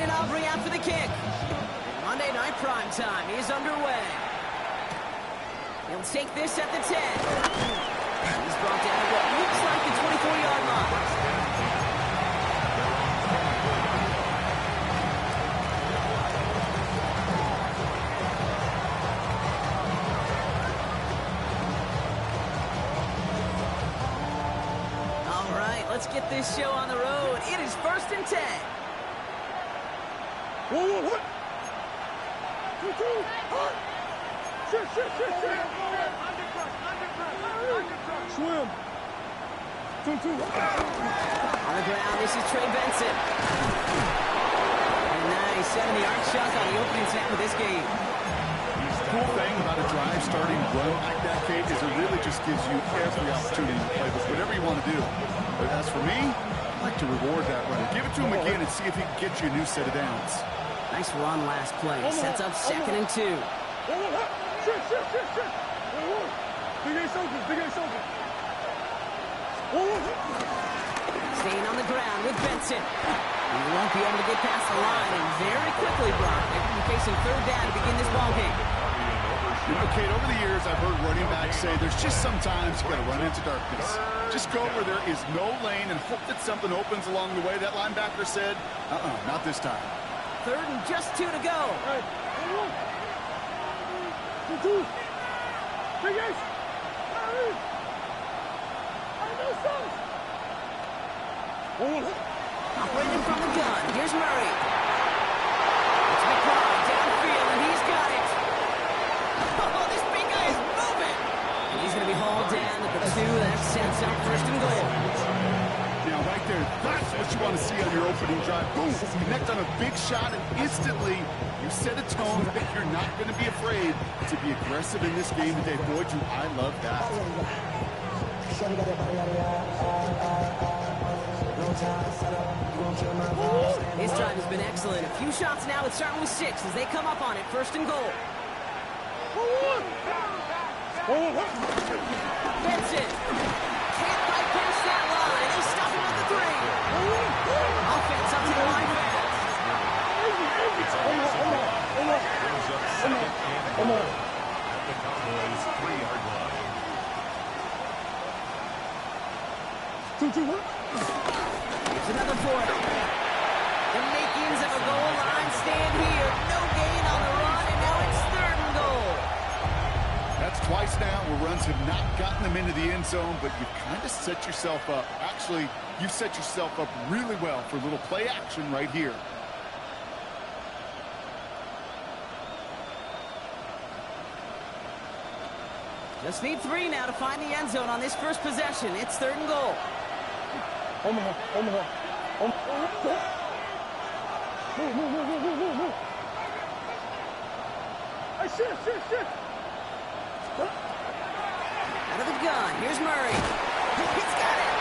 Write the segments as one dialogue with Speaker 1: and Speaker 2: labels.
Speaker 1: and Aubrey out for the kick. Monday Night Prime Time is underway. He'll take this at the 10. He's brought down at what looks like the 24-yard line. All right, let's get this show on the road. It is 1st and 10.
Speaker 2: Whoa. 2-2. Shit. Swim. 2-2.
Speaker 1: On the ground, this is Trey Benson. And nice 70-yard shot on the opening snap of this game.
Speaker 3: The cool thing about a drive starting run like that, Kate, is it really just gives you every opportunity to play with whatever you want to do. But as for me, I like to reward that runner. Give it to him again and see if he can get you a new set of downs.
Speaker 1: Nice run last play. Sets up 2nd and 2.
Speaker 2: Shit. Big Ace open.
Speaker 1: Staying on the ground with Benson. He won't be able to get past the line, and very quickly, Brock, they will be facing 3rd down to begin this ballgame.
Speaker 3: You know, Kate, over the years, I've heard running backs say there's just sometimes you got to run into darkness. Just go where there is no lane and hope that something opens along the way. That linebacker said, not this time.
Speaker 1: 3rd and just 2 to go.
Speaker 2: Hey, 2-2. Big Ace.
Speaker 1: Operating from the gun. Here's Murray. It's McCoy downfield, and he's got it. Oh, this big guy is moving. And he's going to be hauled down at the 2. That sets up 1st and goal.
Speaker 3: Now, right there, that's what you want to see on your opening drive. Boom, connect on a big shot, and instantly you set a tone that you're not going to be afraid to be aggressive in this game today. Boy, do I love that.
Speaker 1: This drive has been excellent. A few shots now. It's starting with 6 as they come up on it. 1st and goal. Benson can't bypass that line. They stop him at the 3. Offense up to the line fast.
Speaker 4: The Cowboys 3-yard line.
Speaker 2: 2-2.
Speaker 1: Here's another 40. The makings of a goal line stand here. No gain on the run, and now it's 3rd and goal.
Speaker 3: That's twice now where runs have not gotten them into the end zone, but you've kind of set yourself up. Actually, you've set yourself up really well for a little play action right here.
Speaker 1: Just need 3 now to find the end zone on this first possession. It's 3rd and goal.
Speaker 2: Omaha. Move. Hey, shit.
Speaker 1: Out of the gun. Here's Murray. He's got it.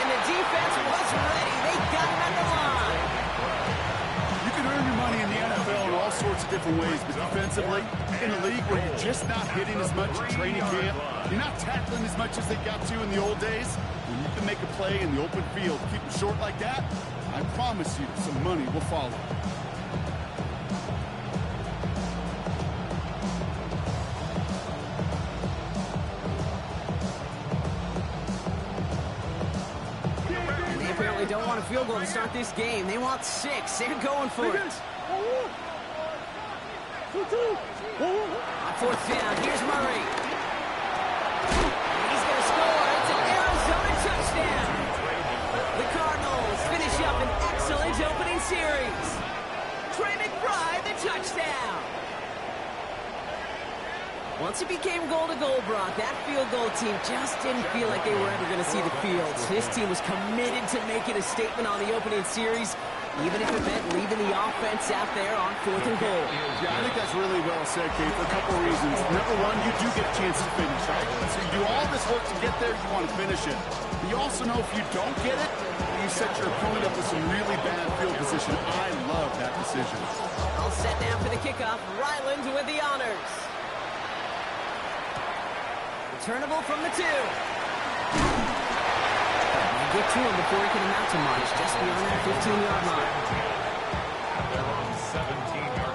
Speaker 1: And the defense was ready. They got him at the line.
Speaker 3: You can earn your money in the NFL in all sorts of different ways, but defensively, in a league where you're just not hitting as much at training camp, you're not tackling as much as they got to in the old days, when you can make a play in the open field, keep it short like that, I promise you some money will follow.
Speaker 1: They apparently don't want a field goal to start this game. They want 6. They're going for it. On 4th down, here's Murray. He's going to score. It's an Arizona touchdown. The Cardinals finish up an excellent opening series. Trey McBride, the touchdown. Once it became goal-to-goal, Brock, that field goal team just didn't feel like they were ever going to see the field. This team was committed to making a statement on the opening series, even if it meant leaving the offense out there on 4th and goal.
Speaker 3: Yeah, I think that's really well said, Kate, for a couple of reasons. Number one, you do get a chance to finish, right? So you do all this work to get there, you want to finish it. But you also know if you don't get it, you set your opponent up with some really bad field position. I love that decision.
Speaker 1: All set now for the kickoff. Ryland with the honors. Returnable from the 2. They get to him before he can amount to much, just beyond that 15-yard line.
Speaker 4: 17-yard line.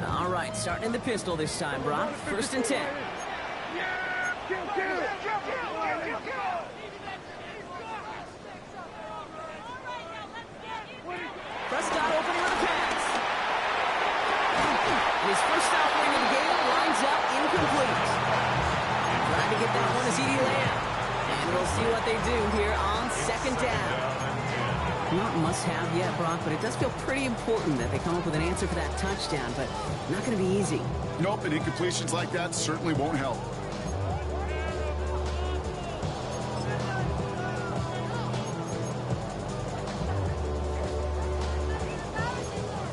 Speaker 1: All right, starting in the pistol this time, Brock. 1st and 10. Prescott opening with a pass. His first offering of the game lines up incomplete. Trying to get that one to CeeDee Lamb. And we'll see what they do here on 2nd down. Not must-have yet, Brock, but it does feel pretty important that they come up with an answer for that touchdown, but not going to be easy.
Speaker 3: Nope, and incompletions like that certainly won't help.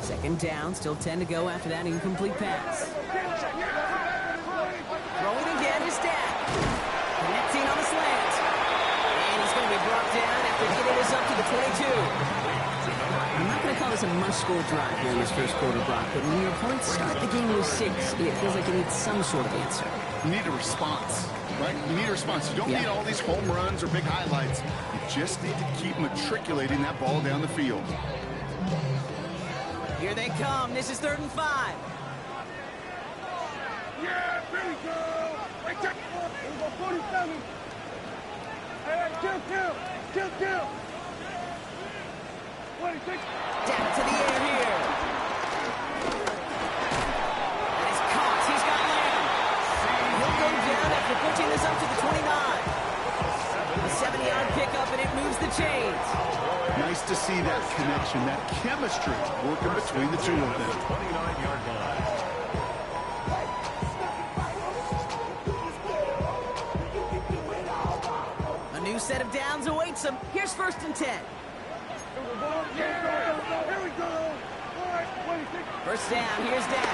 Speaker 1: Second down, still 10 to go after that incomplete pass. Throwing again is Dak. Connecting on the slant. And he's going to be brought down after getting this up to the 22. I'm not going to call this a must-score drive here in this first quarter, Brock, but when your opponents start the game with 6, it feels like you need some sort of answer.
Speaker 3: You need a response, right? You need a response. You don't need all these home runs or big highlights. You just need to keep matriculating that ball down the field.
Speaker 1: Here they come. This is 3rd and 5.
Speaker 2: Yeah, here we go. Right there. Here we go, 47. Hey, kill. 26.
Speaker 1: Down to the air here. And he's caught. He's got Lamb. He'll go down after pushing this up to the 29. A 70-yard pickup, and it moves the chains.
Speaker 3: Nice to see that connection, that chemistry working between the two of them.
Speaker 4: 29-yard line.
Speaker 1: A new set of downs awaits him. Here's 1st and 10.
Speaker 2: Here we go. All right, 26.
Speaker 1: First down. Here's Dak.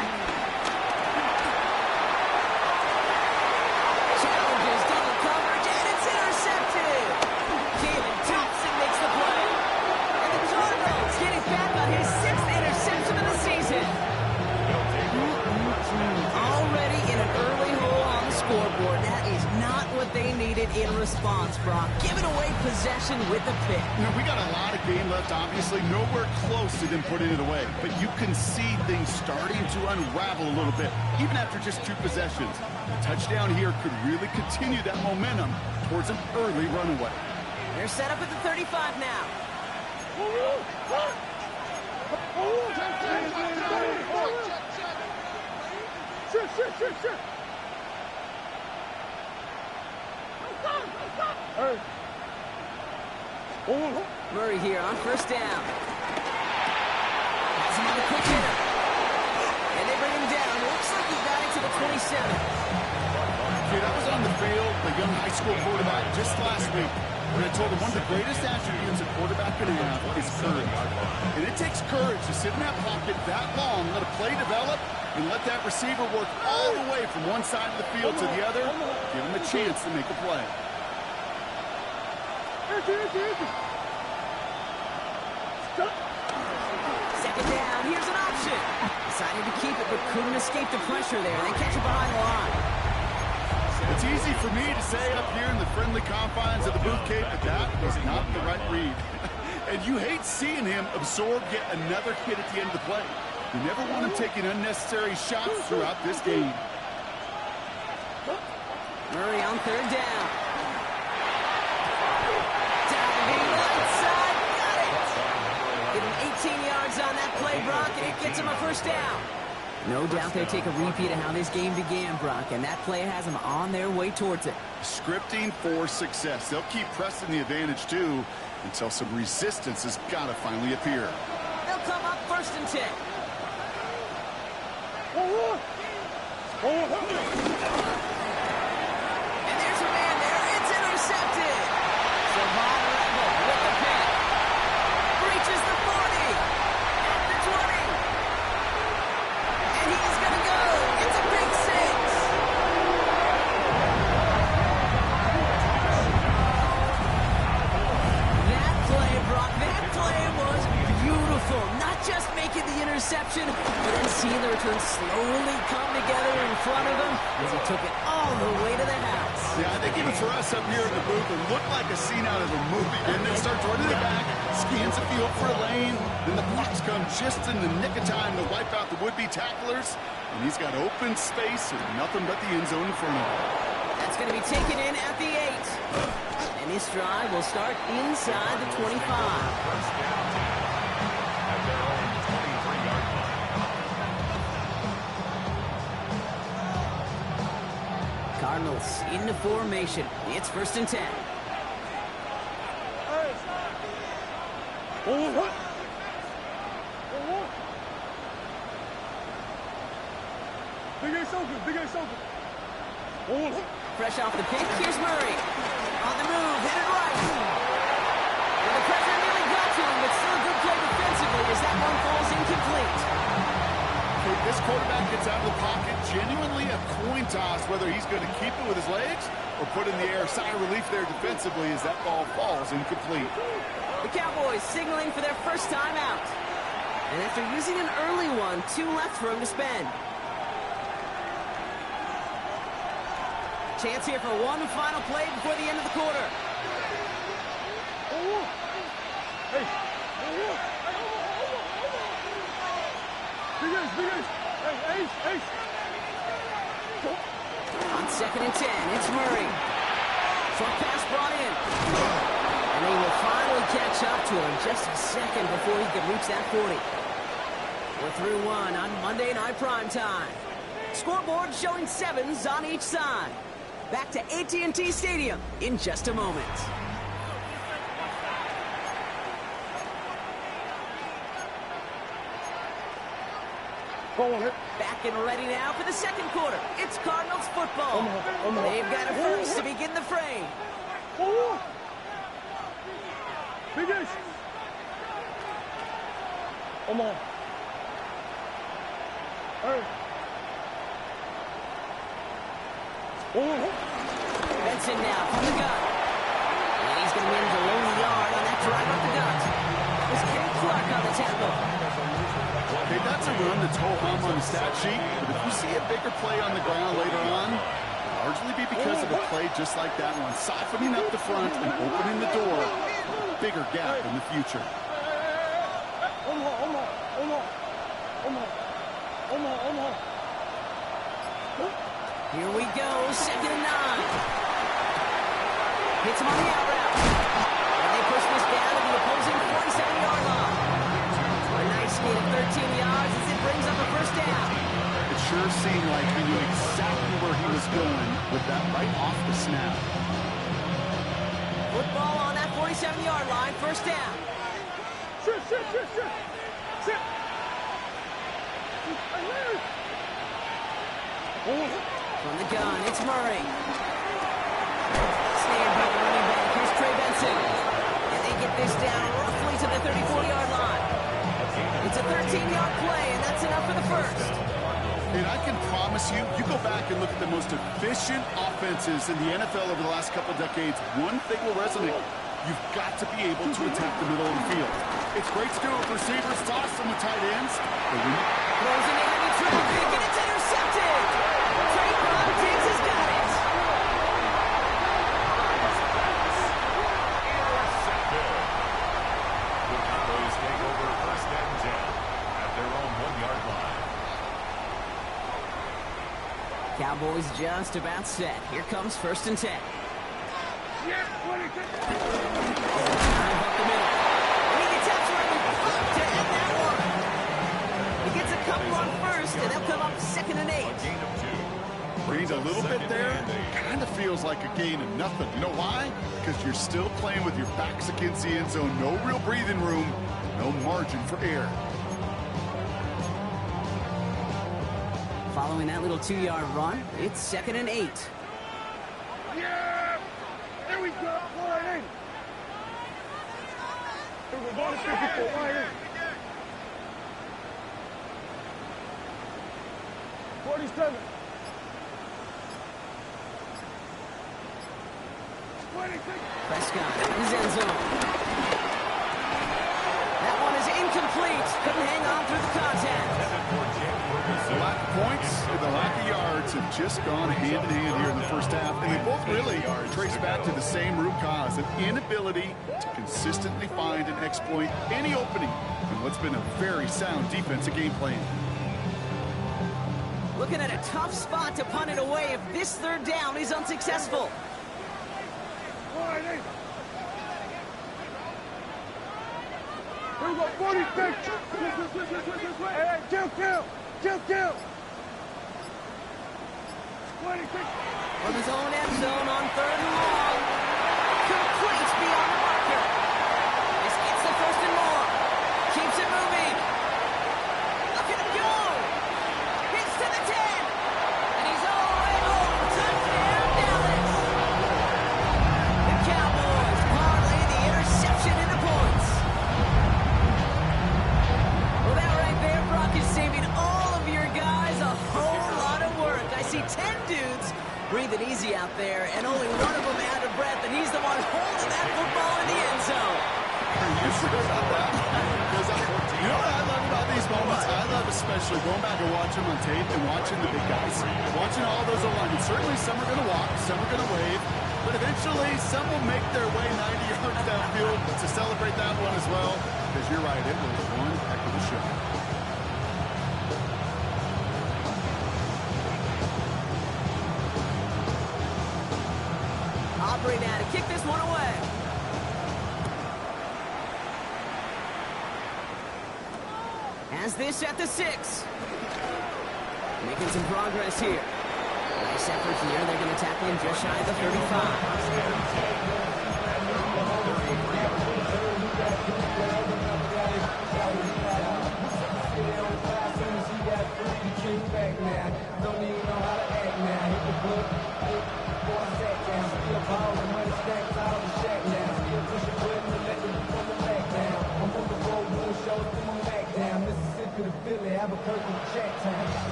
Speaker 1: Challenges double coverage, and it's intercepted. Jalen Thompson makes the play. And the Cardinals getting back on his 6th interception of the season. Already in an early hole on the scoreboard. That is not what they needed in response, Brock. Giving away possession with the pick.
Speaker 3: You know, we got a lot of game left, obviously. Nowhere close to them putting it away. But you can see things starting to unravel a little bit, even after just 2 possessions. A touchdown here could really continue that momentum towards an early runaway.
Speaker 1: They're set up at the 35 now.
Speaker 2: Shit. Hey.
Speaker 1: Murray here on 1st down. Has him on the quick hitter. And they bring him down. Looks like he got it to the 27.
Speaker 3: Dude, I was on the field, the young high school quarterback, just last week, when I told him one of the greatest attributes a quarterback can have is courage. And it takes courage to sit in that pocket that long, let a play develop, and let that receiver work all the way from one side of the field to the other, give him a chance to make a play.
Speaker 1: Second down, here's an option. Decided to keep it, but couldn't escape the pressure there. They catch it behind the line.
Speaker 3: It's easy for me to say up here in the friendly confines of the boot cave, but that was not the right read. And you hate seeing him absorb yet another hit at the end of the play. You never want him taking unnecessary shots throughout this game.
Speaker 1: Murray on 3rd down. Diving right side, got it. Give him 18 yards on that play, Brock, and it gets him a 1st down. No doubt they take a repeat of how this game began, Brock, and that play has them on their way towards it.
Speaker 3: Scripting for success. They'll keep pressing the advantage, too, until some resistance has got to finally appear.
Speaker 1: They'll come up 1st and 10. And there's a man there. It's intercepted. Savon Rebel with the pick. Reaches the 40. At the 20. And he's going to go. It's a big 6. That play, Brock, that play was beautiful. Not just making reception, but then seeing the return slowly come together in front of him as he took it all the way to the house.
Speaker 3: Yeah, I think even for us up here in the booth, it looked like a scene out of a movie. And then starts running it back, scans the field for a lane, then the blocks come just in the nick of time to wipe out the would-be tacklers. And he's got open space and nothing but the end zone in front of him.
Speaker 1: That's going to be taken in at the 8. And this drive will start inside the 25.
Speaker 4: First down, at their own 23-yard line.
Speaker 1: Cardinals into formation. It's 1st and 10.
Speaker 2: Big Ace open, Big Ace open.
Speaker 1: Fresh off the pick, here's Murray. On the move, hit it right. And the pressure nearly got to him, but still a good play defensively as that one falls incomplete.
Speaker 3: Okay, this quarterback gets out of the pocket, genuinely a coin toss whether he's going to keep it with his legs or put in the air. Sigh of relief there defensively as that ball falls incomplete.
Speaker 1: The Cowboys signaling for their first time out. And after using an early one, 2 left for him to spend. Chance here for one final play before the end of the quarter.
Speaker 2: Hey. Big Ace, Big Ace. Hey, Ace.
Speaker 1: On 2nd and 10, it's Murray. Short pass brought in. And they will finally catch up to him just a second before he can reach that 40. We're through one on Monday Night Primetime. Scoreboard showing 7s on each side. Back to AT&T Stadium in just a moment. Back and ready now for the second quarter. It's Cardinals football. They've got a first to begin the frame.
Speaker 2: Big Ace. Come on. Hey.
Speaker 1: Benson now from the gun. And he's going to win the lone yard on that drive up the gut. It was Kenny Clark on the tackle.
Speaker 3: Okay, that's a run that's ho-hum on the stat sheet, but if you see a bigger play on the ground later on, it'll largely be because of a play just like that one, softening up the front and opening the door for a bigger gap in the future.
Speaker 1: Here we go, 2nd and 9. Hits him on the out route. And they push this down to the opposing 47-yard line. A nice gain of 13 yards as it brings up a first down.
Speaker 3: It sure seemed like he knew exactly where he was going with that right off the snap.
Speaker 1: Football on that 47-yard line, first down.
Speaker 2: Sit.
Speaker 1: From the gun, it's Murray. Snared by the running back. Here's Trey Benson. And they get this down roughly to the 34-yard line. It's a 13-yard play, and that's enough for the first.
Speaker 3: And I can promise you, you go back and look at the most efficient offenses in the NFL over the last couple decades, one thing will resonate. You've got to be able to attack the middle of the field. It's great to do it with receivers, toss them with tight ends.
Speaker 1: Throws in the heavy traffic, and it's intercepted. Trayvon Diggs has got it.
Speaker 4: The Cowboys take over 1st and 10 at their own 1-yard line.
Speaker 1: Cowboys just about set. Here comes 1st and 10.
Speaker 2: Yeah,
Speaker 1: Drive up the middle. And he gets absolutely fucked to end that one. He gets a couple on first, and they'll come up 2nd and 8.
Speaker 4: Gain of 2.
Speaker 3: Gained a little bit there. Kind of feels like a gain of nothing. You know why? Because you're still playing with your backs against the end zone. No real breathing room. No margin for error.
Speaker 1: Following that little 2-yard run, it's 2nd and 8.
Speaker 2: Yeah! There we go. Wide in. There we go. Ball is 54. Wide in. 47. 26.
Speaker 1: Prescott in his end zone. That one is incomplete. incomplete. Couldn't hang on through the contact.
Speaker 3: The lack of points and the lack of yards have just gone hand in hand here in the first half, and they both really trace back to the same root cause, an inability to consistently find and exploit any opening in what's been a very sound defensive game plan.
Speaker 1: Looking at a tough spot to punt it away if this third down is unsuccessful.
Speaker 2: Here we go, 46. Hey, kill. 26.
Speaker 1: From his own end zone on 3rd and long. Complete beyond the marker. This gets the 1st and more. Keeps it moving. Look at him go. Gets to the 10. And he's all the way home. Touchdown, Dallas. The Cowboys parlay the interception into points. Well, that right there, Brock, is saving all of your guys a whole lot of work. I see 10 dudes breathing easy out there, and only one of them out of breath, and he's the one holding that football in the end zone.
Speaker 3: Are you sure about that? Because you know what I love about these moments? I love especially going back and watching on tape and watching the big guys. Watching all those alignments. Certainly some are going to walk, some are going to wave, but eventually some will make their way 90 yards downfield to celebrate that one as well. Because you're right, it was one heck of a show.
Speaker 1: Operating now to kick this one away. Has this at the 6. Making some progress here. Nice effort here. They're going to tackle him just shy of the 35.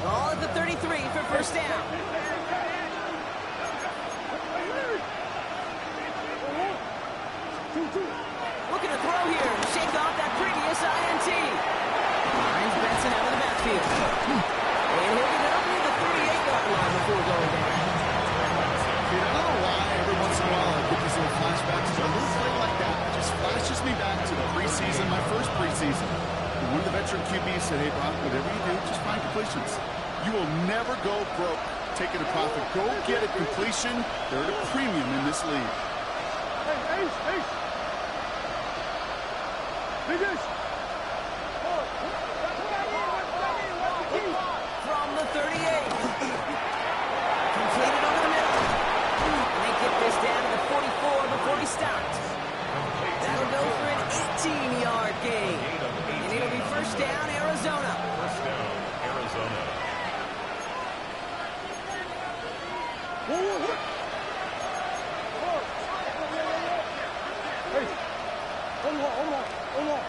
Speaker 1: All at the 33 for first down. Looking to throw here and shake off that previous INT. Finds Benson out of the backfield. And he'll get it up near the 38-yard line before going down.
Speaker 3: I don't know why every once in a while I get these little flashbacks to a little play like that. It just flashes me back to the preseason, my first preseason. And one of the veteran QBs said, hey, Brock, whatever you do, just find completions. You will never go broke taking a profit. Go get a completion. They're at a premium in this league.
Speaker 2: Hey, Ace. Big Ace.
Speaker 1: From the 38. Completed over the middle. And they get this down to the 44 before he stopped. That'll go for an 18-yard gain. And it'll be first down, Arizona.
Speaker 4: First down, Arizona.
Speaker 2: Whoa. Hey, hold on.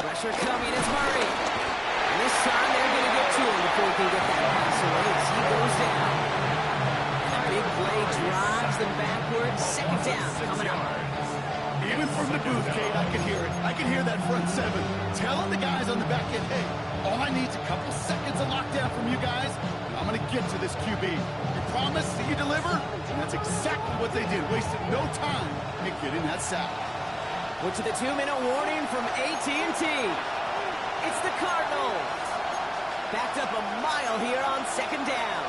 Speaker 1: Pressure coming, it's Murray. And this time they're going to get to him before he can get that pass away as he goes down. And a big play drives them backwards. Second down coming up.
Speaker 3: Even from the booth, Kate, I can hear it. I can hear that front 7 telling the guys on the back end, hey, all I need is a couple seconds of lockdown from you guys, and I'm going to get to this QB. You promise that you deliver? And that's exactly what they did. Wasted no time in getting that sack.
Speaker 1: We're to the 2-minute warning from AT&T. It's the Cardinals. Backed up a mile here on second down.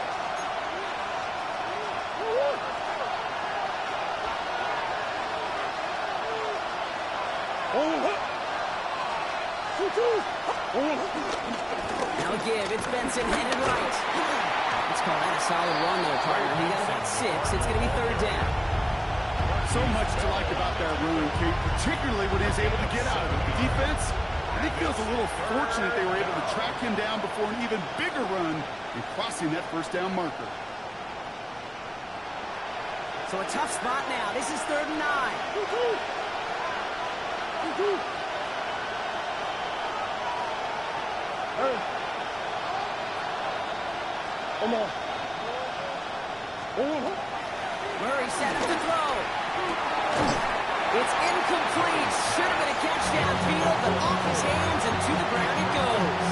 Speaker 1: Now give, it's Benson headed right. Let's call that a solid run though, partner. He got about 6. It's going to be third down.
Speaker 3: So much to like about that run, Kate, particularly when he's able to get out of it. The defense, I think, feels a little fortunate they were able to track him down before an even bigger run and crossing that first down marker.
Speaker 1: So a tough spot now. This is 3rd and 9.
Speaker 2: Hey. Come on.
Speaker 1: Murray set up to throw. It's incomplete. Should have been a catch downfield, but off his hands and to the ground it goes.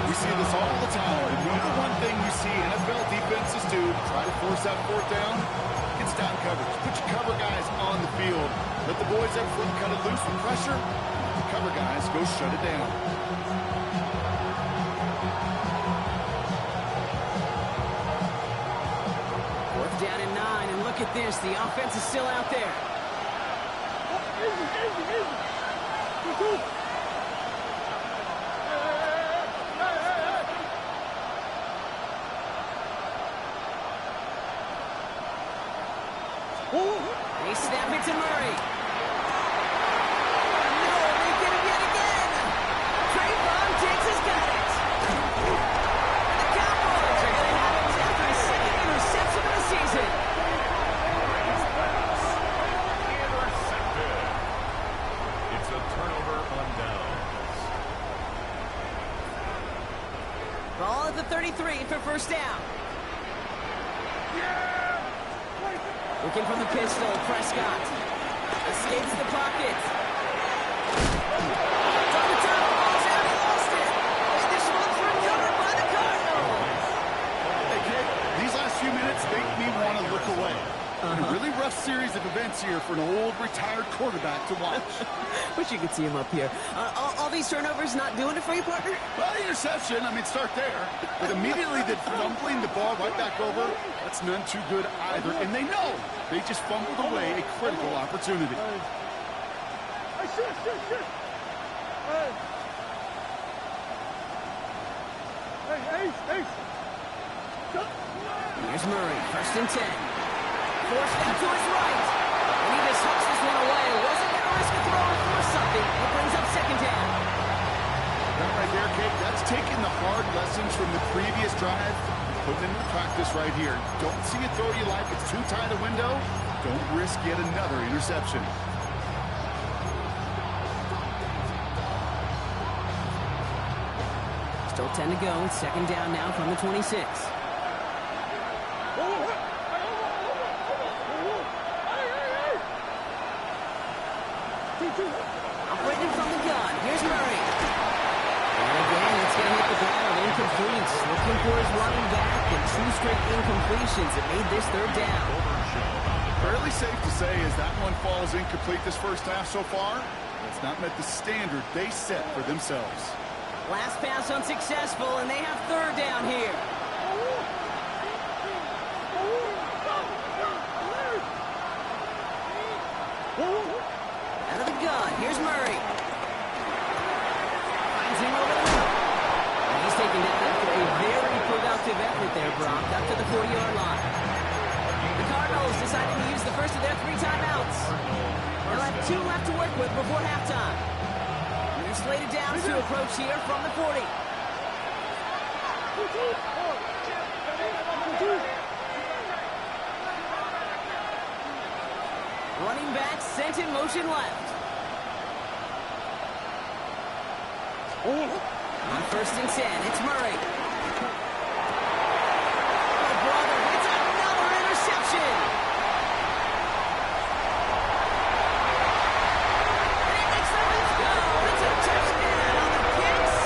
Speaker 3: We see this all the time. The number one thing you see NFL defenses do, try to force that fourth down, it's down coverage. Put your cover guys on the field. Let the boys up front cut it loose with pressure. The cover guys go shut it down.
Speaker 1: Fourth down and 9, and look at this. The offense is still out there. They snap it to Murray. No, they get him yet again. Trayvon Diggs has got it. And the Cowboys are going to have it after his second interception of the season.
Speaker 4: Intercepted. It's a turnover on downs.
Speaker 1: Ball at the 33 for first down. Looking from the pistol, Prescott escapes the pocket. It's on the top, falls out, he lost it. And this one's recovered by the Cardinals.
Speaker 3: Hey, kid, these last few minutes make me want to look away. A really rough series of events here for an old retired quarterback to watch.
Speaker 1: Wish you could see him up here. All these turnovers not doing it for you, partner?
Speaker 3: Well, interception, I mean, start there. But immediately they're fumbling the ball right back over. That's none too good either. And they know they just fumbled away a critical opportunity.
Speaker 1: Here's Murray, first and 10. Forced out to his right. And he just hooks this one away. Wasn't going to risk a throw or force something. It brings up second down.
Speaker 3: That right there, Kate, that's taking the hard lessons from the previous drive, putting it into practice right here. Don't see a throw you like, it's too tight a window. Don't risk yet another interception.
Speaker 1: Still 10 to go. Second down now from the 26. Operating from the gun. Here's Murray. And again, it's going to hit the ground. Incomplete. Looking for his running back. And 2 straight incompletions. It made this third down.
Speaker 3: Fairly safe to say as that one falls incomplete this first half so far, it's not met the standard they set for themselves.
Speaker 1: Last pass unsuccessful, and they have third down here. Out of the gun, here's Murray. Finds him over the middle. And he's taken down after a very productive effort there, Brock, up to the 40-yard line. The Cardinals deciding to use the first of their 3 timeouts. They'll have 2 left to work with before halftime. They're slated down to approach here from the 40. Running back sent in motion left. On first and 10, it's Murray. Oh, brother, it's another interception. And he makes the Mets go. It's a touchdown on the pick 6.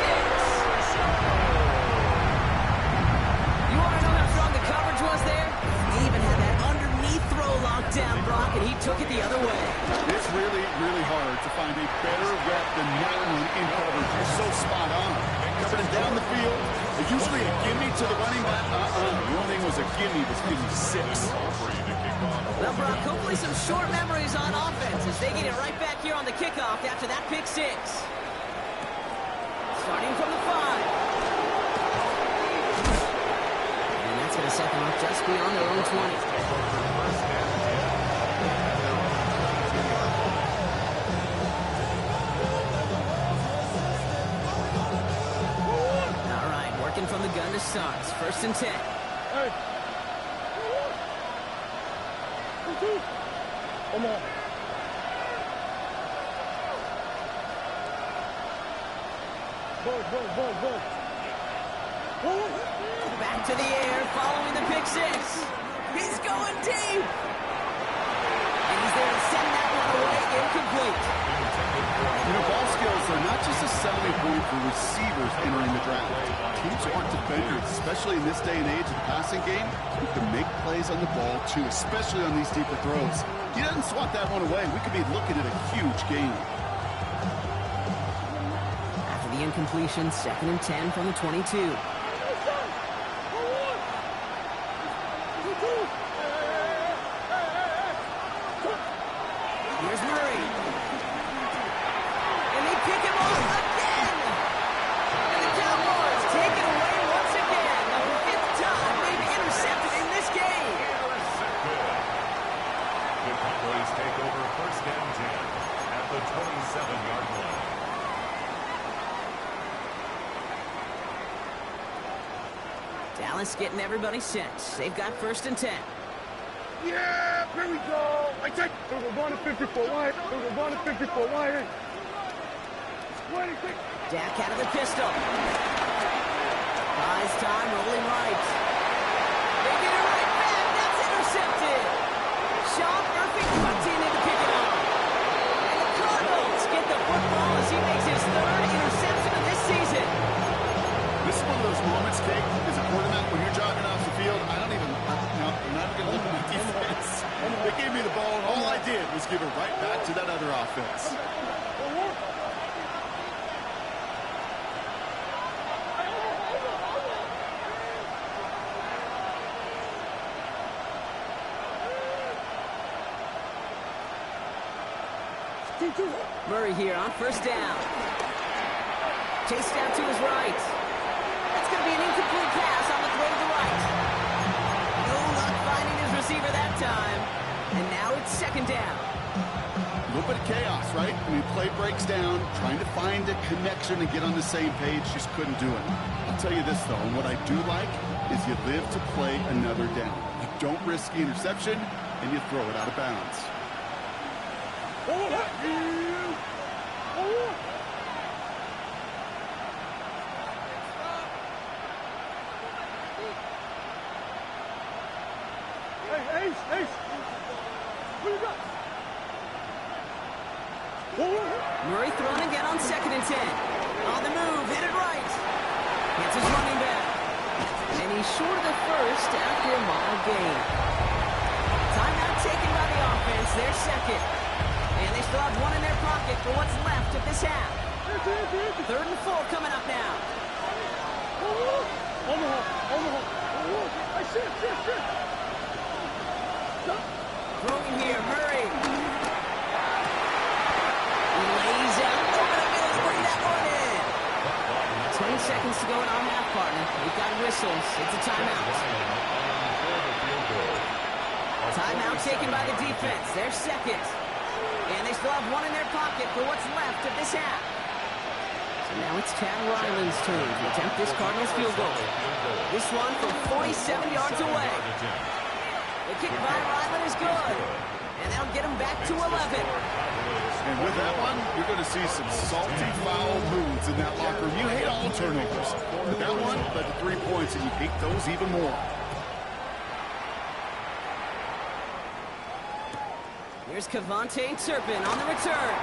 Speaker 1: You want to know how strong the coverage was there? He even had that underneath throw locked down, Brock, and he took it the other way.
Speaker 3: It's really, really hard to find a better rep than that one in coverage. You're so spot on. Covered it down the field. Usually a gimme to the running back. The only thing was a gimme was gimme 6.
Speaker 1: Well, Brock, hopefully some short memories on offense as they get it right back here on the kickoff after that pick 6. Starting from the 5. And that's going to set them up just beyond their own 20. From the gun to starts. First and 10.
Speaker 2: Hey. Come on.
Speaker 1: Back to the air following the pick 6. He's going deep. And he's there to send that one
Speaker 3: for receivers entering the draft. Teams want defenders, especially in this day and age of the passing game, who can make plays on the ball too, especially on these deeper throws. He doesn't swat that one away. We could be looking at a huge game.
Speaker 1: After the incompletion, 2nd and 10 from the 22. Here's Murray. And they pick him off again. And the Cowboys take it away once again. The 5th time they've intercepted in this game.
Speaker 4: The Cowboys take over 1st and 10 at the 27-yard line.
Speaker 1: Dallas getting everybody set. They've got 1st and 10.
Speaker 2: Yeah, here we go. I take. We're going to 54 wide. We're going to 54 wide. 26.
Speaker 1: Dak out of the pistol. Buys time, rolling right. They get it right back. That's intercepted. Sean Murphy cutting in to pick it up. And the Cardinals get the football as he makes his 3rd interception of this season.
Speaker 3: This is one of those moments, Kate, as a quarterback, when you're jogging off the field, I'm not even going to look at my defense. They gave me the ball, and all I did was give it right back to that other offense.
Speaker 1: Murray here on 1st down. Chased out to his right. That's going to be an incomplete pass on the throw to the right. No luck finding his receiver that time. And now it's 2nd down.
Speaker 3: A little bit of chaos, right? I mean, play breaks down, trying to find a connection and get on the same page, just couldn't do it. I'll tell you this, though, and what I do like is you live to play another down. You don't risk the interception, and you throw it out of bounds.
Speaker 2: Hey, Ace. What you got?
Speaker 1: Murray throwing again on 2nd and 10. On the move, hit it right. Gets his running back. And he's short of the 1st after a mild gain. Timeout taken by the offense, their 2nd. And they still have one in their pocket for what's left of this half. 3rd and 4 coming up now.
Speaker 2: Omaha. Shit.
Speaker 1: Throwing here, Murray. He lays out over the middle to bring that one in. 20 seconds to go in our half, partner. We've got whistles. It's a timeout. Timeout taken by the defense. Their 2nd. And they still have one in their pocket for what's left of this half. So now it's Tad Ryland's turn to attempt this Cardinals field goal. This one from 47 yards away. The kick by Ryland is good. And they'll get him back to 11.
Speaker 3: And with that one, you're going to see some salty, foul moods in that locker room. You hate all turnovers. But that one led to 3 points, and you hate those even more.
Speaker 1: Here's Kevontae Turpin on the return.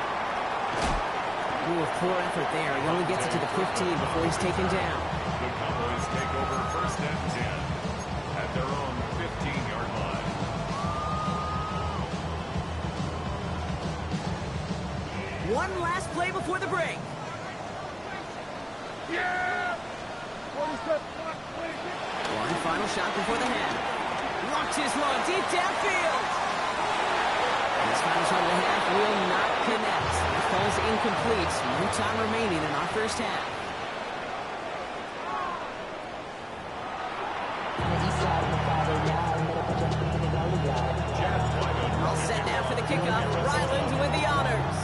Speaker 1: Ooh, poor effort there. He only gets it to the 15 before he's taken down.
Speaker 4: The Cowboys take over 1st and 10 at their own 15-yard line.
Speaker 1: One last play before the break.
Speaker 2: Yeah!
Speaker 1: One final shot before the half. Launches one deep downfield. This final shot of the half will not connect. It falls incomplete. No time remaining in our 1st half. All set now for the kickoff. Ryland with the honors.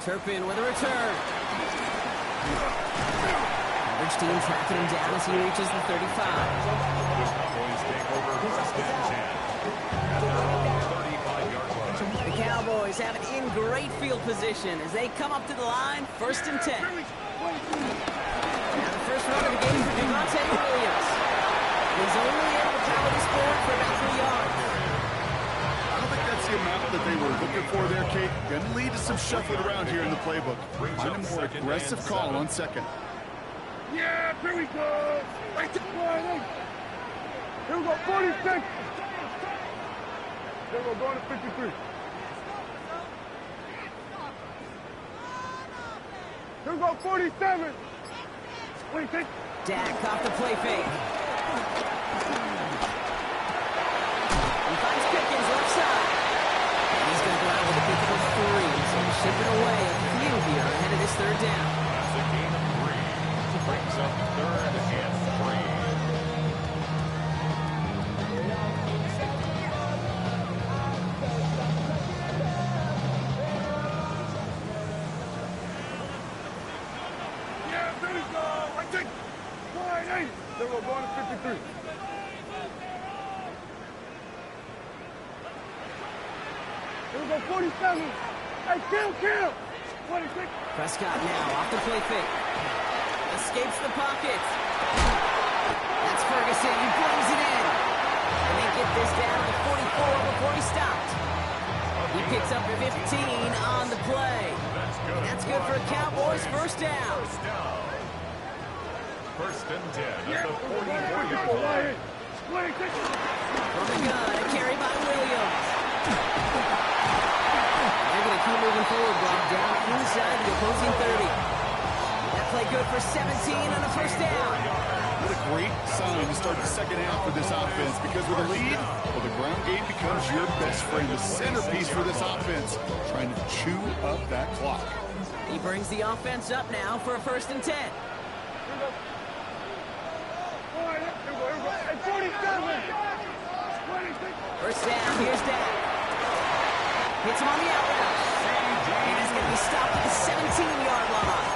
Speaker 1: Turpin with a return. Coverage team tracking him down as he reaches the 35.
Speaker 4: The Cowboys take over 1st and 10 at their own 35-yard line.
Speaker 1: The Cowboys have it in great field position as they come up to the line, 1st and 10. Now the first run of the game for Devontae Williams. He's only able to power this forward for about 3 yards.
Speaker 3: I don't think that's the amount that they were looking for there, Kate. Going to lead to some shuffling around here in the playbook. Find a more aggressive call on second.
Speaker 2: Yeah, here we go. Right to line. Here we go, 46. Here we go, going to 53. Here we go, 47. 26.
Speaker 1: Dak off the play fake. He finds Pickens left side. And he's going to go out with a big for 3. So shipping away a few here ahead of this third down.
Speaker 4: That's a gain of 3. Brings up 3rd and 3.
Speaker 2: Then we're going to 53. Here we go, 47. Hey, kill. 26.
Speaker 1: Prescott now off the play fake. Escapes the pocket. That's Ferguson. He brings it in. And they get this down to 44 before he stopped. He picks up 15 on the play. And that's good for a Cowboys first down.
Speaker 4: First and 10 at
Speaker 2: Yeah,
Speaker 4: the 44-yard line.
Speaker 2: 26.
Speaker 1: From the gun, a carry by Williams. They're going to keep moving forward, Bob, down inside the opposing 30. That play good for 17 on a first down.
Speaker 3: What a great sign to start the second half for this offense, because with a lead, well, the ground game becomes your best friend, the centerpiece for this offense, trying to chew up that clock.
Speaker 1: He brings the offense up now for a first and 10. First down, here's Dak. Hits him on the out route. And he's going to be stopped at the 17-yard line.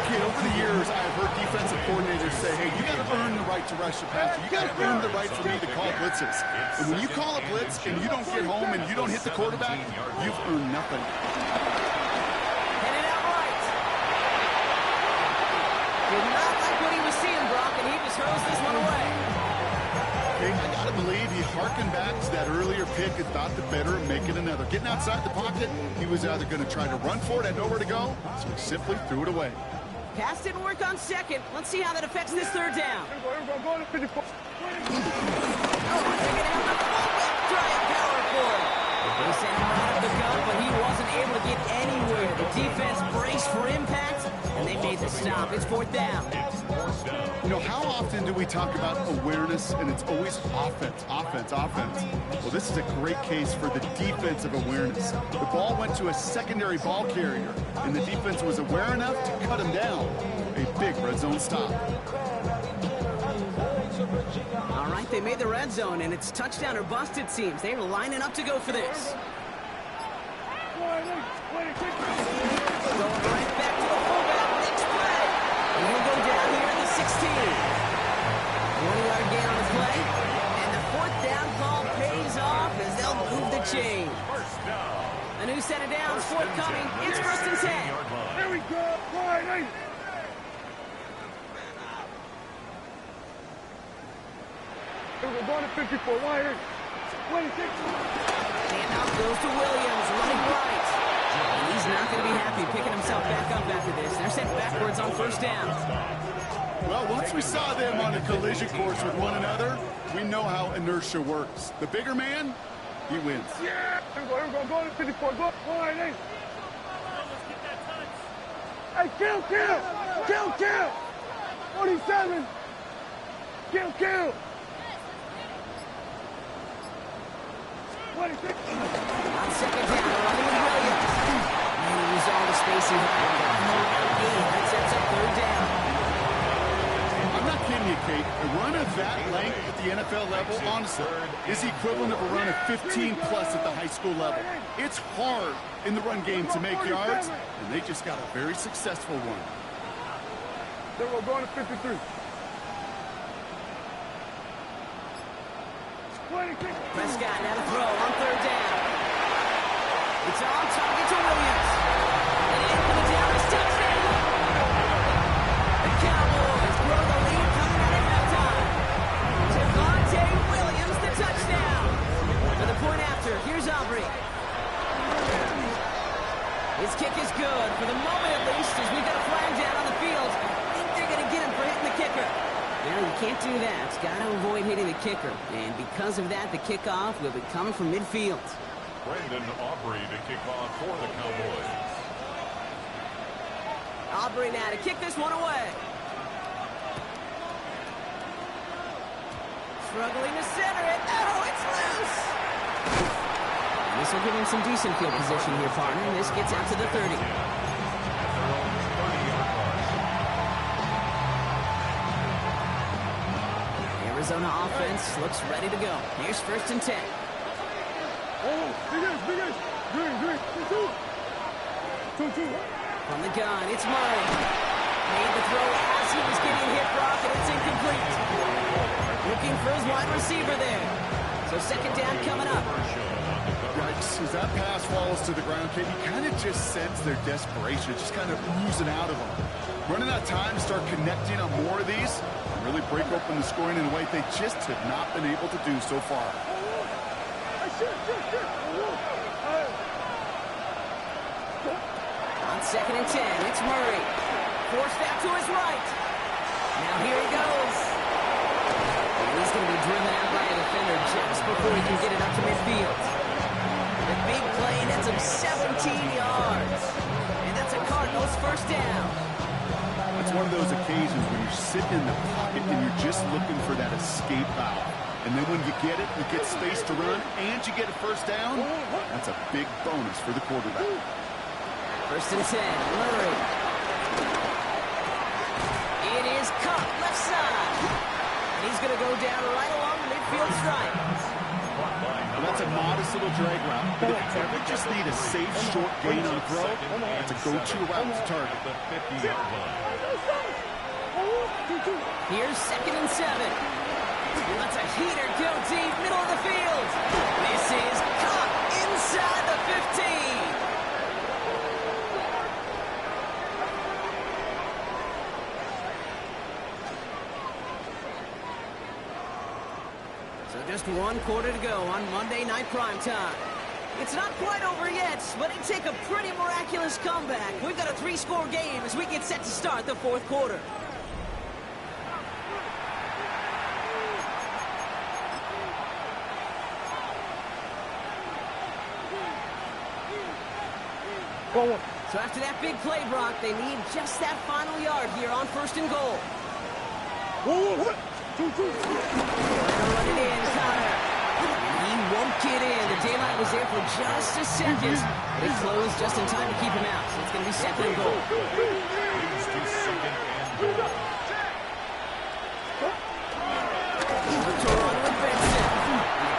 Speaker 3: Kid, over the years, I've heard defensive coordinators say, hey, you got to earn the right to rush the passer. You got to earn the right for me to call blitzes. And when you call a blitz and you don't get home and you don't hit the quarterback, you've earned nothing.
Speaker 1: Headed out right. Did not like what he was seeing, Brock, and he just hurls this one away.
Speaker 3: I got to believe he harkened back to that earlier pick and thought the better of making another. Getting outside the pocket, he was either going to try to run for it, had nowhere to go, so he simply threw it away.
Speaker 1: Pass didn't work on second. Let's see how that affects this third down.
Speaker 2: Here we go, going to 54.
Speaker 1: Oh, they're going to have the fullback drive power for it. They sent him out of the gun, but he wasn't able to get anywhere. The defense braced for impact, and they made the stop. It's fourth down.
Speaker 3: You know, how often do we talk about awareness, and it's always offense? Well, this is a great case for the defensive awareness. The ball went to a secondary ball carrier, and the defense was aware enough to cut him down. A big red zone stop.
Speaker 1: All right, they made the red zone, and it's touchdown or bust, it seems. They were lining up to go for this. Going right back to the fullback. Next play. And he'll go down here at the 16. 20-yard gain on the play. And the fourth down call pays off as they'll move the chain. A new set of downs forthcoming. It's first and 10.
Speaker 2: Here we go. Wide. Here we go, going to 54. Wide. 26.
Speaker 1: Handoff goes to Williams, running right. And he's not going to be happy picking himself back up after this. They're sent backwards on first down.
Speaker 3: Well, once we saw them on a collision course with one another, we know how inertia works. The bigger man, he wins.
Speaker 2: Yeah! Here we go, going to 54. Go, wide. Hey, kill! 47. Kill! 26.
Speaker 1: On second down, running with Williams. And he used all the space he had. That sets up third down.
Speaker 3: I'm not kidding you, Kate. A run of that length at the NFL level, honestly, is the equivalent of a run of 15-plus at the high school level. It's hard in the run game to make yards, and they just got a very successful one.
Speaker 2: Then we're going to 53. 26.
Speaker 1: Prescott now to throw on third down. It's on target to Williams. And in for the down is touchdown. The Cowboys grow the lead coming out at halftime. Javonte Williams, the touchdown. For the point after, here's Aubrey. good, for the moment at least, as we've got a flag down on the field. I think they're going to get him for hitting the kicker. Well, you can't do that. It's got to avoid hitting the kicker. And because of that, the kickoff will be coming from midfield.
Speaker 4: Brandon Aubrey to kick off for the Cowboys.
Speaker 1: Aubrey now to kick this one away. Struggling to center it. Oh, it's loose. And this will give him some decent field position here, partner. This gets out to the 30. Arizona offense looks ready to go. Here's 1st and 10. From the gun, it's Murray. Made the throw as he was getting hit, Brock, and it's incomplete. Looking for his wide receiver there. So 2nd down coming up.
Speaker 3: Yikes, as that pass falls to the ground, kid, you kind of just sense their desperation. It's just kind of oozing out of them. Running out of time to start connecting on more of these and really break open the scoring in a way they just have not been able to do so far.
Speaker 1: On 2nd and 10, it's Murray. Forced out to his right. Now here he goes. And he's going to be driven out by a defender just before he can get it up to midfield. The big play nets him 17 yards. And that's a Cardinals 1st down.
Speaker 3: It's one of those occasions when you're sitting in the pocket and you're just looking for that escape valve. And then when you get it, you get space to run, and you get a 1st down, that's a big bonus for the quarterback.
Speaker 1: 1st and 10, Murray. It is Cup, left side. And he's going to go down right along the midfield stripe.
Speaker 3: Well, that's a modest little drag route, but if you ever just need a safe, short gain on a throw, that's a go-to route to target.
Speaker 4: The 50-yard line.
Speaker 1: Here's 2nd and 7. That's a heater, go deep, middle of the field. This is Cup inside the 15. So just 1 quarter to go on Monday Night Primetime. It's not quite over yet, but it take a pretty miraculous comeback. We've got a 3-score game as we get set to start the 4th quarter. So after that big play, Brock, they need just that final yard here on 1st and goal. Run it in, Connor. He won't get in. The daylight was there for just a second. They closed just in time to keep him out. So it's going to be 2nd and goal.
Speaker 4: Leads to 2nd and goal.
Speaker 1: To run with Benson.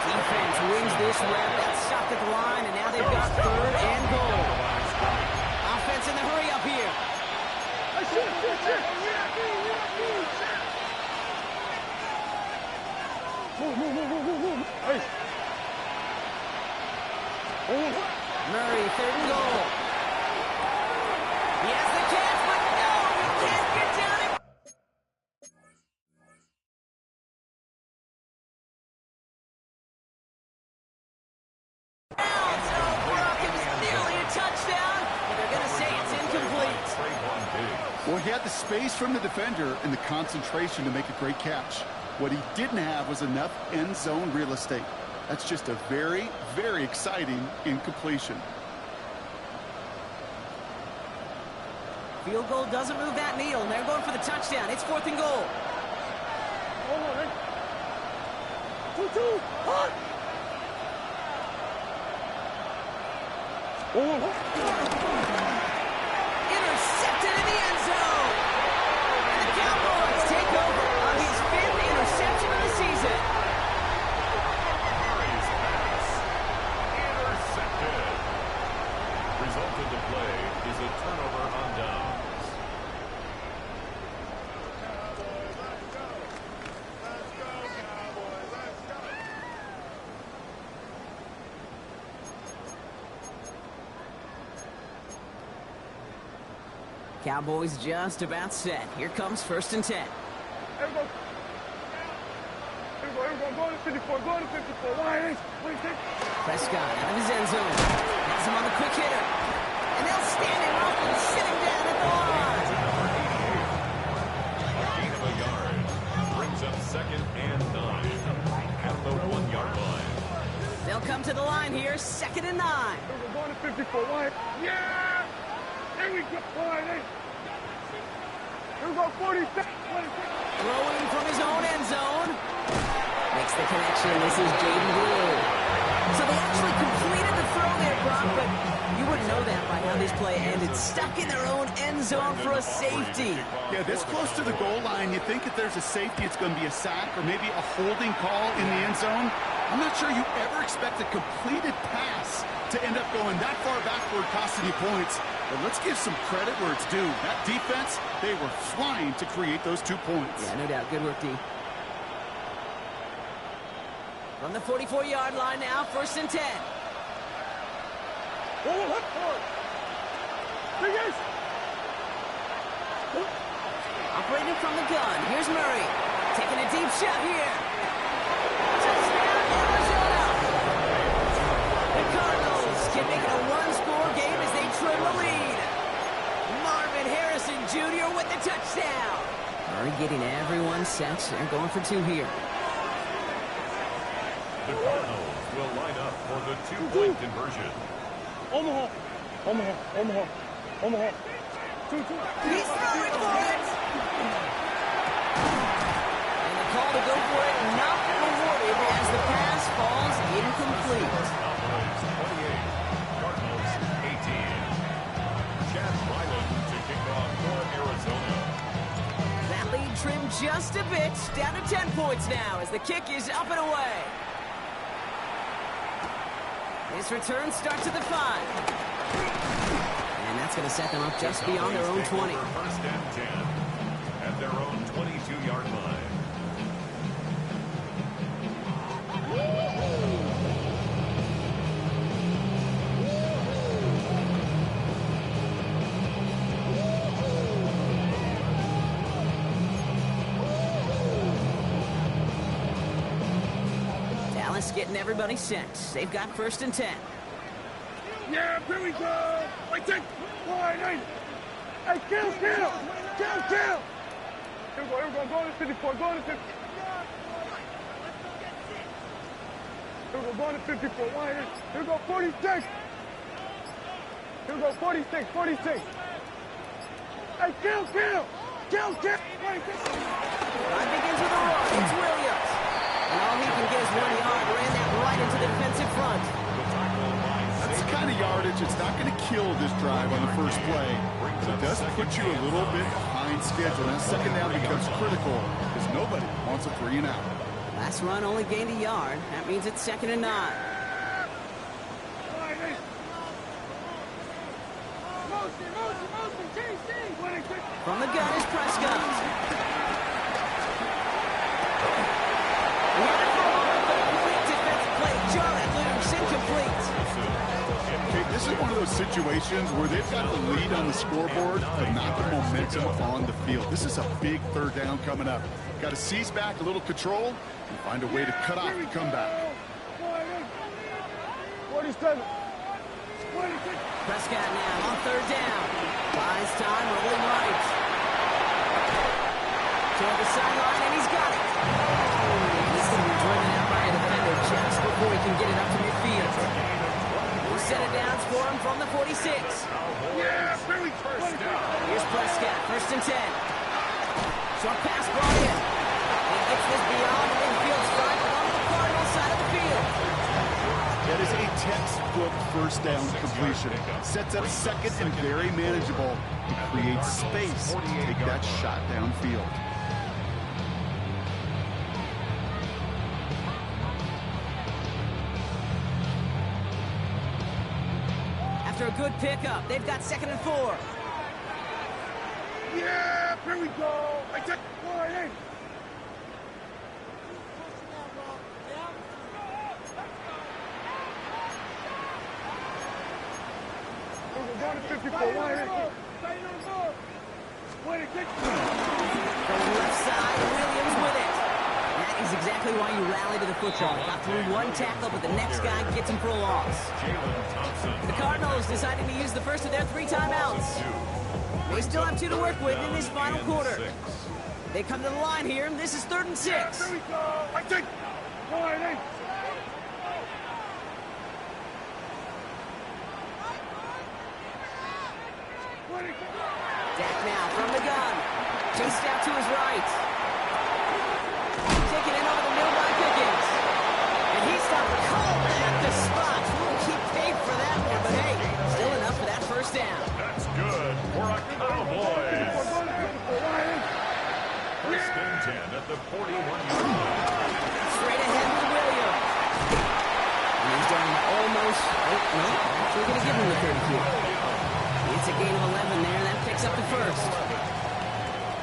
Speaker 1: The defense wins this rep. That's stopped at the line, and now they've got 3rd and goal. Offense in the hurry up here. Murray, 3rd and goal. He has the chance, but no, he can't get down it. It was nearly a touchdown, but they're going to say it's incomplete.
Speaker 3: Well, he had the space from the defender and the concentration to make a great catch. What he didn't have was enough end zone real estate. That's just a very, very exciting incompletion.
Speaker 1: Field goal doesn't move that needle, and they're going for the touchdown. It's 4th and goal. Intercepted in the end zone. And the Cowboys take over on his 5th interception of the season.
Speaker 4: Murray's pass. Intercepted. Result of the play is a turnover on downs.
Speaker 1: Cowboys just about set. Here comes 1st and 10. Prescott out of his end zone. Has him on the quick hitter. And they'll stand him up and sit him down at the line.
Speaker 4: Gain of a yard. Brings up 2nd and 9 at the 1-yard line.
Speaker 1: They'll come to the line here, 2nd and 9.
Speaker 2: We're going to 54 wide. Yeah! There we go. Wide, hey. Here we go, 46.
Speaker 1: Throwing from his own end zone. Makes the connection. This is Jaden Blue. So they actually completed the throw there, Brock, but you wouldn't know that by how this play ended. Stuck in their own end zone for a safety.
Speaker 3: Yeah, this close to the goal line, you think if there's a safety, it's going to be a sack or maybe a holding call in the end zone. I'm not sure you ever expect a completed pass to end up going that far backward, costing you points. But let's give some credit where it's due. That defense, they were flying to create those 2 points.
Speaker 1: Yeah, no doubt. Good work, D. From the 44-yard line now, 1st and 10. Operating from the gun. Here's Murray. Taking a deep shot here. Touchdown, Arizona. The Cardinals can make it a one-score game as they trim the lead. Marvin Harrison Jr. with the touchdown. Murray getting everyone set. They're going for 2 here.
Speaker 4: The Cardinals will line up for the 2-point conversion.
Speaker 2: Omaha. 2-2.
Speaker 1: He's throwing for it. And the call to go for it not rewarded as the pass falls incomplete.
Speaker 4: Cowboys 28, Cardinals 18. Chad Ryland to kick off for Arizona.
Speaker 1: That lead trimmed just a bit, down to 10 points now as the kick is up and away. This return starts at the 5. And that's going to set them up just beyond their own 20.
Speaker 4: 1st and 10 at their own 22-yard line.
Speaker 1: Dallas getting everybody set. They've got 1st and 10.
Speaker 2: Yeah, here we go. Wait, take. Wide, hey. Hey, kill. Here we go. Go to 54. Go to 50. Here we go. Go to 54. Wide, hey. Here we go. 46. Here we go. 46. Hey, kill. Wait,
Speaker 1: Drive begins with a run. It's Williams. And all he can get is 1 yard. Ran that right into the defensive front.
Speaker 3: That's the kind of yardage. It's not going to kill this drive on the first play. But it does put you a little bit behind schedule. That 2nd down becomes critical because nobody wants a 3 and out.
Speaker 1: Last run only gained a yard. That means it's 2nd and 9. From the gun is Prescott. Defensive play, jarring loose, incomplete.
Speaker 3: Okay, this is one of those situations where they've got the lead on the scoreboard, but not the momentum on the field. This is a big 3rd down coming up. Got to seize back a little control and find a way to cut off the comeback.
Speaker 2: 47.
Speaker 1: Prescott now on 3rd down. Buys time, rolling right. Toward the sideline, and he's got it. He's going to be driven out by a defender just before he can get it up to midfield. We'll set it down for him from the 46.
Speaker 2: Yeah, very first down.
Speaker 1: Here's Prescott, 1st and 10. Short pass brought in. He gets this beyond the midfield stripe along the Cardinal side of the field.
Speaker 3: That is a textbook 1st down completion. Sets up 2nd and very manageable. It creates space to take that shot downfield.
Speaker 1: After a good pickup, they've got 2nd and 4.
Speaker 2: Yeah, here we go. I take 48. We're going to 54.
Speaker 1: From the left side, Williams with it. That is exactly why you rally to the football. Got through one tackle, but the next guy gets him for a loss. The Cardinals deciding to use the first of their 3 timeouts. They still have 2 to work with in this final quarter. They come to the line here, and this is 3rd and 6.
Speaker 2: Here we go. I take. Go ahead,
Speaker 1: Dak now from the gun. Chased out to his right. Taken in over the middle by Pickens. And he stopped Coleman at the spot. We'll keep paid for that one, but hey, still enough for that first down.
Speaker 4: That's good for a Cowboys. First and 10 at the 41-yard line.
Speaker 1: Straight ahead with Williams. And he's down almost. Oh, no. Actually going to give him the 30 here. It's a gain of 11 there. That picks up the first.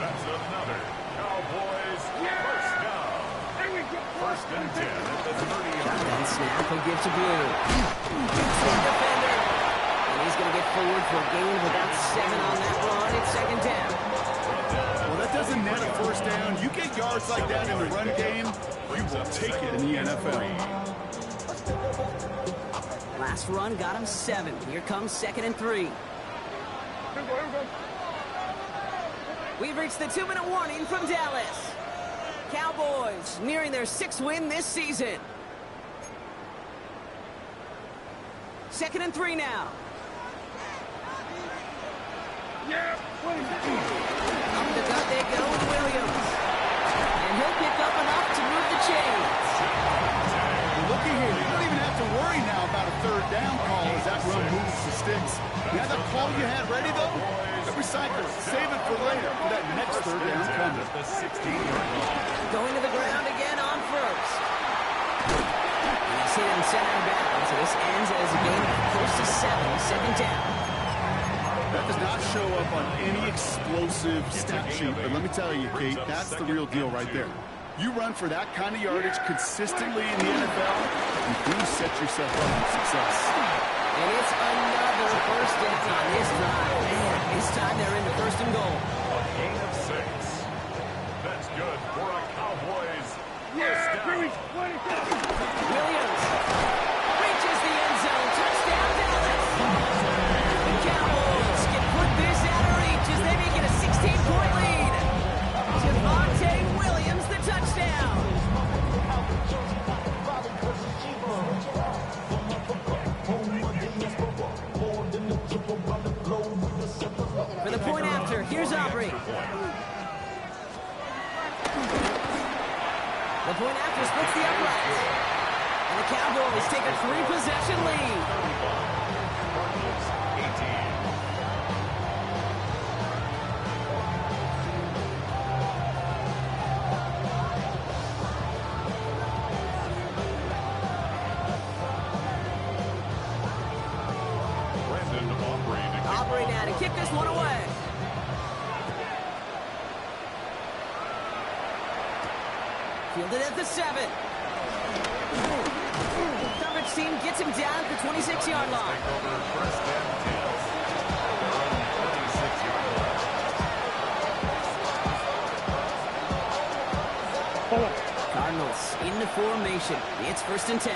Speaker 4: That's another Cowboys first down. First and 10 at the 30-yard line.
Speaker 1: And snap will give to Blue. Defender. And he's going to get forward for a gain of about 7 on that run. It's 2nd down.
Speaker 3: Well, that doesn't net a first down. You get yards like that in the run game, you will take it in the NFL.
Speaker 1: Last run got him 7. Here comes 2nd and 3. We've reached the 2-minute warning from Dallas. Cowboys nearing their 6th win this season. 2nd and 3 now.
Speaker 2: Yeah,
Speaker 1: Up the gut they go with Williams. And he'll pick up enough to move the chains.
Speaker 3: Well, looky here, you don't even have to worry now about a 3rd down call as that run moves the sticks. Now that call you had ready, though, recycle it. Save it for later for that next 3rd down coming.
Speaker 1: Going to the ground again on first. And he's hit him center back. So this ends as a gain of close to 7. 2nd down.
Speaker 3: That does not show up on any explosive stat sheet, but let me tell you, Kate, that's the real deal right there. You run for that kind of yardage consistently in the NFL, you do set yourself up for success.
Speaker 1: And it's another first down on this drive. Man, this time they're into 1st and goal.
Speaker 4: A gain of 6. That's good for a Cowboys first down.
Speaker 1: Williams reaches the end zone. Touchdown, Dallas. The Cowboys can put this out of reach as they make it a 16-point lead. Javonte Williams, the touchdown. For the point after, here's Aubrey. The point after splits the uprights. And the Cowboys take a 3-possession lead. Aubrey now to kick this one away. Fielded at the 7. Coverage team gets him down at the 26-yard line. Cardinals into formation. It's 1st and 10.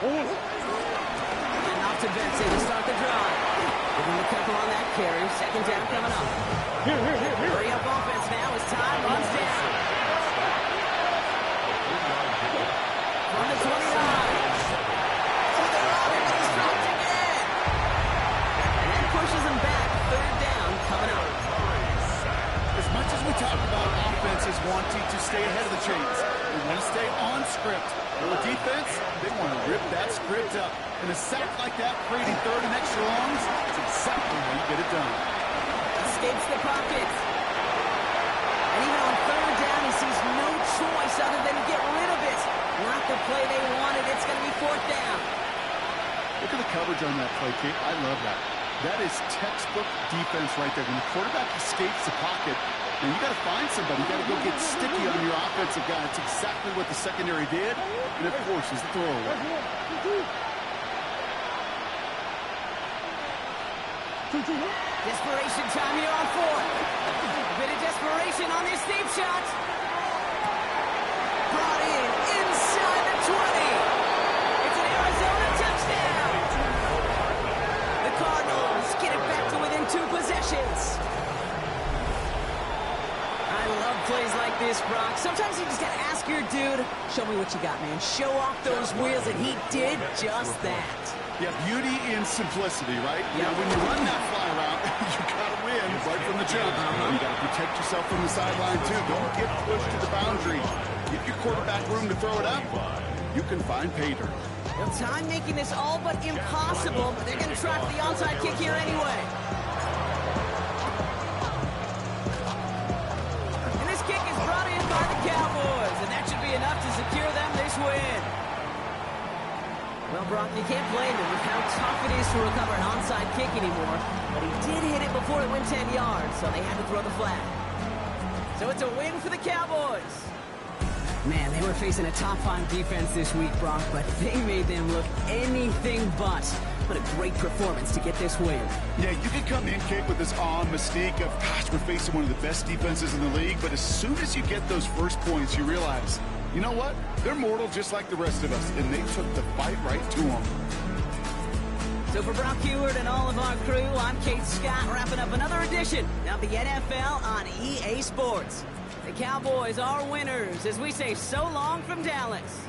Speaker 1: And off to Betsy to start the drive. Give him a couple on that carry. 2nd down coming up. Hurry up offense now as time runs down. From the 29. Oh, they're on it. He's dropped again. And that pushes him back. 3rd down coming up.
Speaker 3: As much as we talk about offenses wanting to stay ahead of the chains, they want to stay on script. For the defense, they want to rip that script up. And a sack like that, creating 3rd and extra longs, is exactly how you get it done.
Speaker 1: Escapes the pocket. And even on 3rd down, he sees no choice other than to get rid of it. Not the play they wanted. It's going to be 4th down.
Speaker 3: Look at the coverage on that play, Kate. I love that. That is textbook defense right there. When the quarterback escapes the pocket, and you got to find somebody. You got to go get sticky on your offensive guy. It's exactly what the secondary did, and it forces the throwaway.
Speaker 1: Desperation time here on fourth. A bit of desperation on this deep shot. Brought in inside the 20. It's an Arizona touchdown. The Cardinals get it back to within 2 possessions. I love plays like this, Brock. Sometimes you just gotta ask your dude, show me what you got, man. Show off those wheels, and he did just that.
Speaker 3: Yeah, beauty in simplicity, right? Yeah. When you run that fly route, you gotta win right from the jump. You gotta protect yourself from the sideline, too. Don't get pushed to the boundary. Give your quarterback room to throw it up. You can find pay dirt.
Speaker 1: Well, time making this all but impossible, but they're gonna try for the onside kick here anyway. And this kick is brought in by the Cowboys, and that should be enough to secure them this win. Well, Brock, you can't blame him with how tough it is to recover an onside kick anymore. But he did hit it before it went 10 yards, so they had to throw the flag. So it's a win for the Cowboys. Man, they were facing a top-5 defense this week, Brock, but they made them look anything but. What a great performance to get this win.
Speaker 3: Yeah, you can come in, Kate, with this awe and mystique of, gosh, we're facing one of the best defenses in the league, but as soon as you get those first points, you realize, you know what? They're mortal just like the rest of us, and they took the fight right to them.
Speaker 1: So for Brock Heward and all of our crew, I'm Kate Scott, wrapping up another edition of the NFL on EA Sports. The Cowboys are winners as we say so long from Dallas.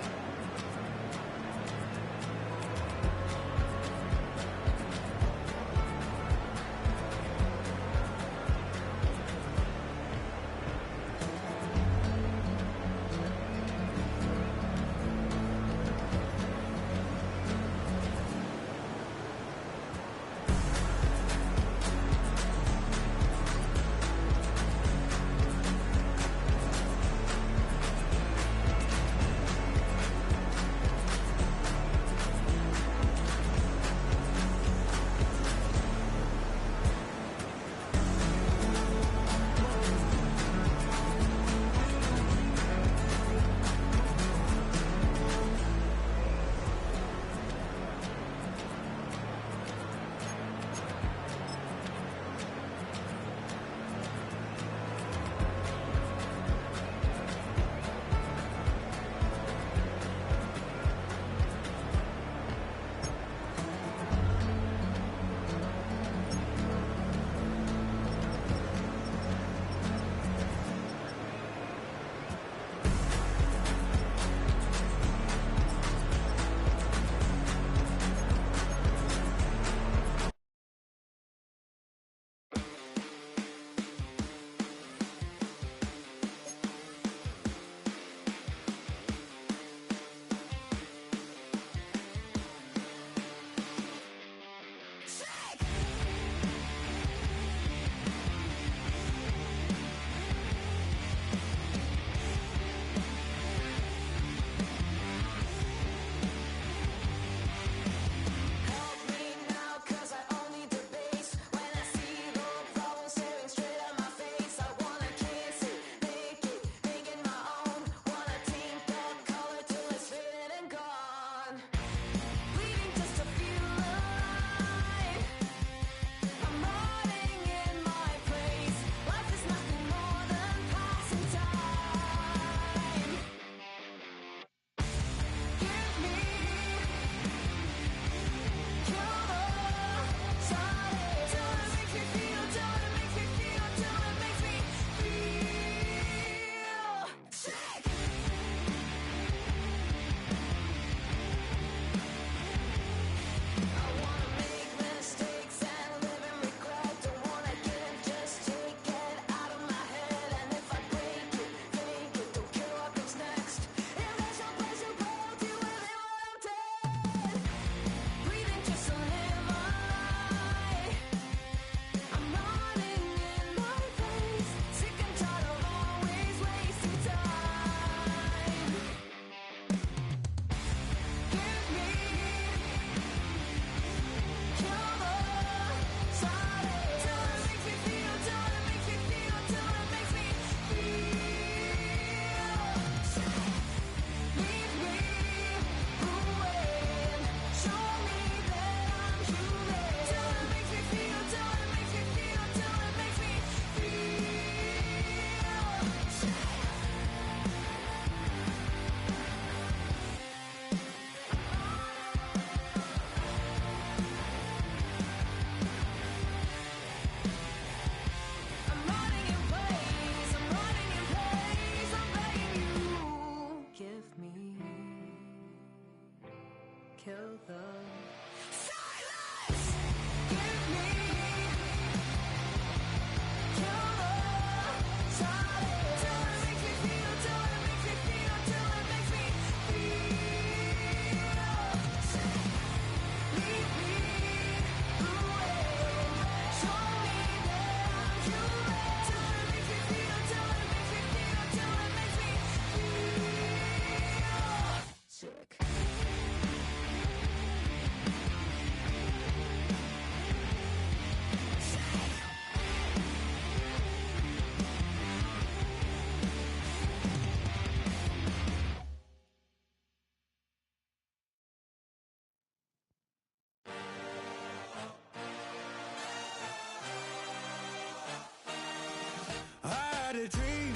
Speaker 5: had a dream,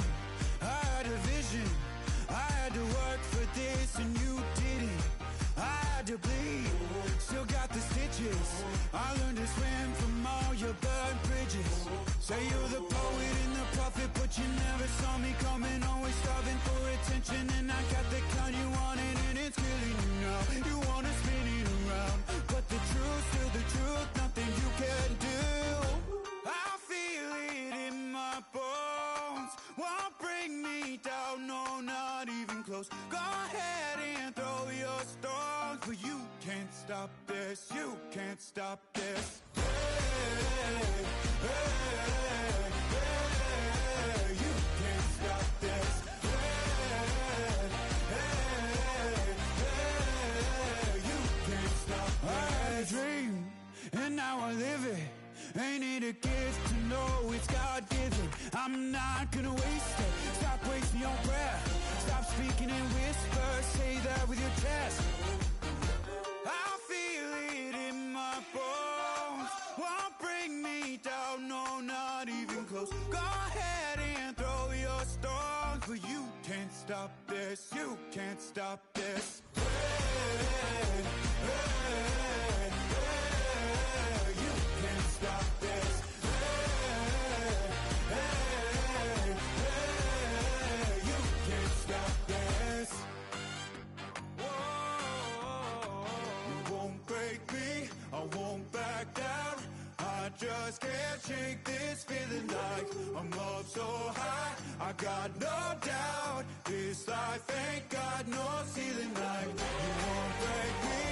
Speaker 5: I had a vision, I had to work for this and you didn't. I had to bleed, still got the stitches. I learned to swim from all your burnt bridges. Say you're the poet and the prophet, but you never saw me coming. Always starving for attention, and I got the kind you wanted, and it's killing you now. You wanna spin it around, but the truth's still the truth, nothing you can do. I feel it in my bones, won't bring me down, no, not even close. Go ahead and throw your stones, but you can't stop this, you can't stop this. Hey, hey, hey, you can't stop this. Hey, hey, hey, you can't stop this. I had a dream, and now I live it. Ain't it a gift to know it's God-given? I'm not gonna waste it. Stop wasting your breath. Stop speaking in whispers. Say that with your chest. I feel it in my bones, won't bring me down, no, not even close. Go ahead and throw your stones, but you can't stop this, you can't stop this. Hey, hey, hey, you can't stop this. Hey, hey, hey, you can't stop this. You won't break me, I won't back down. I just can't shake this feeling like I'm up so high. I got no doubt, this life ain't got no ceiling like. You won't break me,